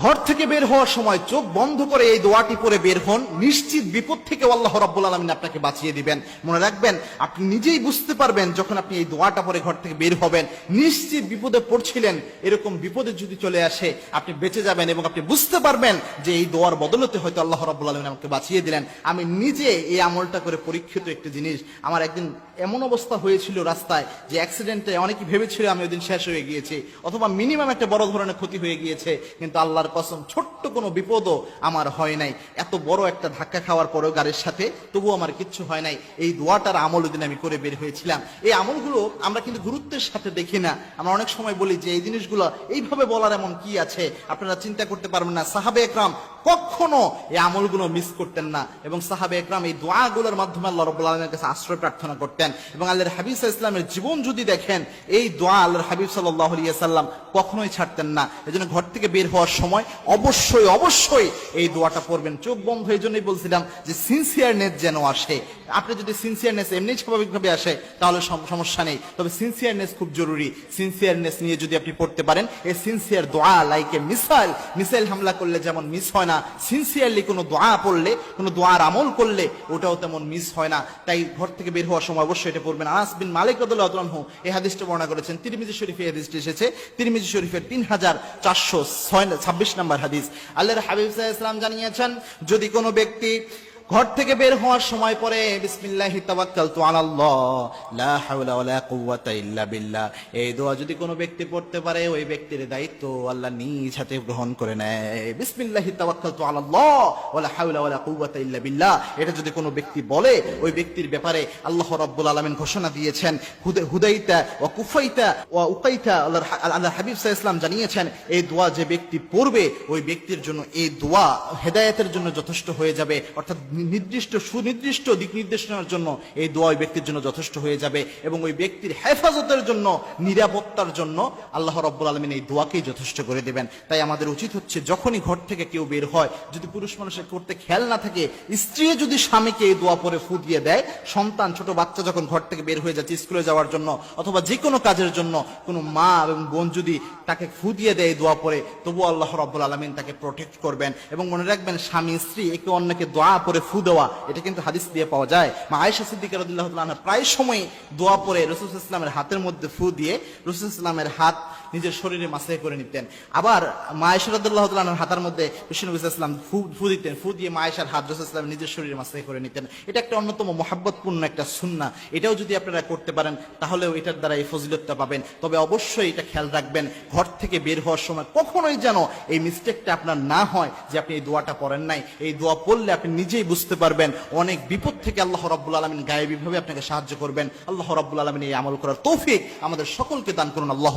ঘর থেকে বের হওয়ার সময় চোখ বন্ধ করে এই দোয়াটি পড়ে বের হন, নিশ্চিত বিপদ থেকে আল্লাহ রাব্বুল আলামিন আপনাকে বাঁচিয়ে দিবেন। মনে রাখবেন, আপনি নিজেই বুঝতে পারবেন যখন আপনি এই দোয়াটা পড়ে ঘর থেকে বের হবেন, নিশ্চিত বিপদে পড়ছিলেন, এরকম বিপদে যদি চলে আসে আপনি বেঁচে যাবেন এবং আপনি বুঝতে পারবেন যে এই দোয়ার বদলতে হয়তো আল্লাহ রাব্বুল আলামিন আমাকে বাঁচিয়ে দিলেন। আমি নিজে এই আমলটা করে পরীক্ষিত একটি জিনিস। আমার একদিন এমন অবস্থা হয়েছিল রাস্তায় যে অ্যাক্সিডেন্টে অনেকে ভেবেছিল আমি ওই দিন শেষ হয়ে গিয়েছি, অথবা মিনিমাম একটা বড় ধরনের ক্ষতি হয়ে গিয়েছে, কিন্তু আল্লাহর কসম ছোট্ট কোনো বিপদও আমার হয় নাই। এত বড় একটা ধাক্কা খাওয়ার পরেও গাড়ির সাথে, তবুও আমার কিচ্ছু হয় নাই। এই দোয়াটার আমল ওই দিন আমি করে বের হয়েছিলাম। এই আমলগুলো আমরা কিন্তু গুরুত্বের সাথে দেখি না। আমরা অনেক সময় বলি যে এই জিনিসগুলো এইভাবে বলার এমন কি আছে, আপনারা চিন্তা করতে পারবেন না। সাহাবে একরাম কখনো এই আমলগুলো মিস করতেন না, এবং সাহাবে একরাম এই দোয়াগুলোর মাধ্যমে আল্লাহ রাব্বুল আলামিনের কাছে আশ্রয় প্রার্থনা করতেন। এবং আল্লাহর হাবিব সাল্লাল্লাহু আলাইহি ওয়াসাল্লামের জীবন যদি দেখেন, এই দোয়া আল্লাহর হাবিব সাল্লাল্লাহু আলাইহি ওয়াসাল্লাম কখনোই ছাড়তেন না। এজন্য ঘর থেকে বের হওয়ার সময় অবশ্যই অবশ্যই এই দোয়াটা পড়বেন। চোখ বন্ধ, এই জন্যই বলছিলাম যে সিনসিয়ারনেস যেন আসে। আপনি যদি সিনসিয়ারনেস এমনি স্বাভাবিকভাবে আসে তাহলে সমস্যা নেই, তবে সিনসিয়ারনেস খুব জরুরি। সিনসিয়ারনেস নিয়ে যদি আপনি পড়তে পারেন, এই সিনসিয়ার দোয়া লাইক এ মিসাইল হামলা করলে যেমন মিস হয় না, সিনসিয়ারলি কোনো দোয়া পড়লে, কোনো দোয়ার আমল করলে ওটাও তেমন মিস হয় না। তাই ঘর থেকে বের হওয়ার সময় অবশ্যই এটা পড়বেন। আনাস বিন মালিক রাদিয়াল্লাহু আনহু এই হাদিসটা বর্ণনা করেছেন, তিরমিজি শরীফে এই হাদিসটি এসেছে, তিরমিজি শরীফের 3426 নম্বর হাদিস। আল্লাহর হাবিব সাল্লাল্লাহু আলাইহি ওয়াসাল্লাম জানিয়েছেন, যদি কোনো ব্যক্তি ঘর থেকে বের হওয়ার সময় পরে বিসমিল্লাহি তাওয়াক্কালতু আলাল্লাহ লা হাওলা ওয়ালা কুওয়াতা ইল্লা বিল্লাহ, এই দোয়া যদি কোনো ব্যক্তি পড়তে পারে, ওই ব্যক্তির দায়িত্ব আল্লাহ নিজ হাতে গ্রহণ করে নেয়। বিসমিল্লাহি তাওয়াক্কালতু আলাল্লাহ ওয়ালা হাওলা ওয়ালা কুওয়াতা ইল্লা বিল্লাহ, এটা যদি কোনো ব্যক্তি বলে, ওই ব্যক্তির ব্যাপারে আল্লাহ রাব্বুল আলামিন ঘোষণা দিয়েছেন, হুদাইতা ওয়া কুফাইতা ওয়া উকাইতা। আল্লাহর হাবিব সাল্লাল্লাহু আলাইহি ওয়াসাল্লাম জানিয়েছেন, এই দোয়া যে ব্যক্তি পড়বে, ওই ব্যক্তির জন্য এই দোয়া হেদায়েতের জন্য যথেষ্ট হয়ে যাবে। অর্থাৎ নির্দিষ্ট সুনির্দিষ্ট দিক নির্দেশনার জন্য এই দোয়া ওই ব্যক্তির জন্য যথেষ্ট হয়ে যাবে, এবং ওই ব্যক্তির হেফাজতের জন্য, নিরাপত্তার জন্য আল্লাহ রাব্বুল আলামিন এই দোয়াকেই যথেষ্ট করে দেবেন। তাই আমাদের উচিত হচ্ছে, যখনই ঘর থেকে কেউ বের হয়, যদি পুরুষ মানুষের করতে খেয়াল না থাকে, স্ত্রী যদি স্বামীকে এই দোয়া পরে ফু দিয়ে দেয়, সন্তান ছোট বাচ্চা যখন ঘর থেকে বের হয়ে যাচ্ছে স্কুলে যাওয়ার জন্য অথবা যে কোনো কাজের জন্য, কোনো মা এবং বোন যদি তাকে ফু দিয়ে দেয় দোয়া পরে, তবু আল্লাহ রাব্বুল আলামিন তাকে প্রোটেক্ট করবেন। এবং মনে রাখবেন, স্বামী স্ত্রী একে অন্যকে দোয়া পরে ফু দেওয়া, এটা কিন্তু হাদিস দিয়ে পাওয়া যায়। মা আয়েশা সিদ্দিকা রাদিয়াল্লাহু তাআলা আনহা প্রায় সময় দোয়া পরে রাসূল সাল্লাল্লাহু আলাইহি ওয়াসাল্লামের হাতের মধ্যে ফু দিয়ে রাসূল সাল্লাল্লাহু আলাইহি ওয়াসাল্লামের হাত নিজের শরীরে মাসাহ করে নিতেন। আবার মা আয়েশা রাদিয়াল্লাহু তাআলা আনহার হাতের মধ্যে বিষ্ণু নবী সাল্লাল্লাহু আলাইহি ওয়াসাল্লাম ফু দিতেন, ফু দিয়ে মা আয়েশার হাত রাসূল সাল্লাল্লাহু আলাইহি ওয়াসাল্লাম নিজের শরীরে মাসাহ করে নিতেন। এটা একটা অন্যতম মহব্বতপূর্ণ একটা সুন্নাহ। এটাও যদি আপনারা করতে পারেন, তাহলেও এটার দ্বারা এই ফজিলতটা পাবেন। তবে অবশ্যই এটা খেয়াল রাখবেন, ঘর থেকে বের হওয়ার সময় কখনোই যেন এই মিস্টেকটা আপনার না হয় যে আপনি এই দোয়াটা পড়েন নাই। এই দোয়া পড়লে আপনি নিজেই বুঝতে পারবেন, অনেক বিপদ থেকে আল্লাহ রাব্বুল আলামিন গায়েবীভাবে আপনাকে সাহায্য করবেন। আল্লাহ রাব্বুল আলামিন এই আমল করার তৌফিক আমাদের সকলকে দান করুন। আল্লাহ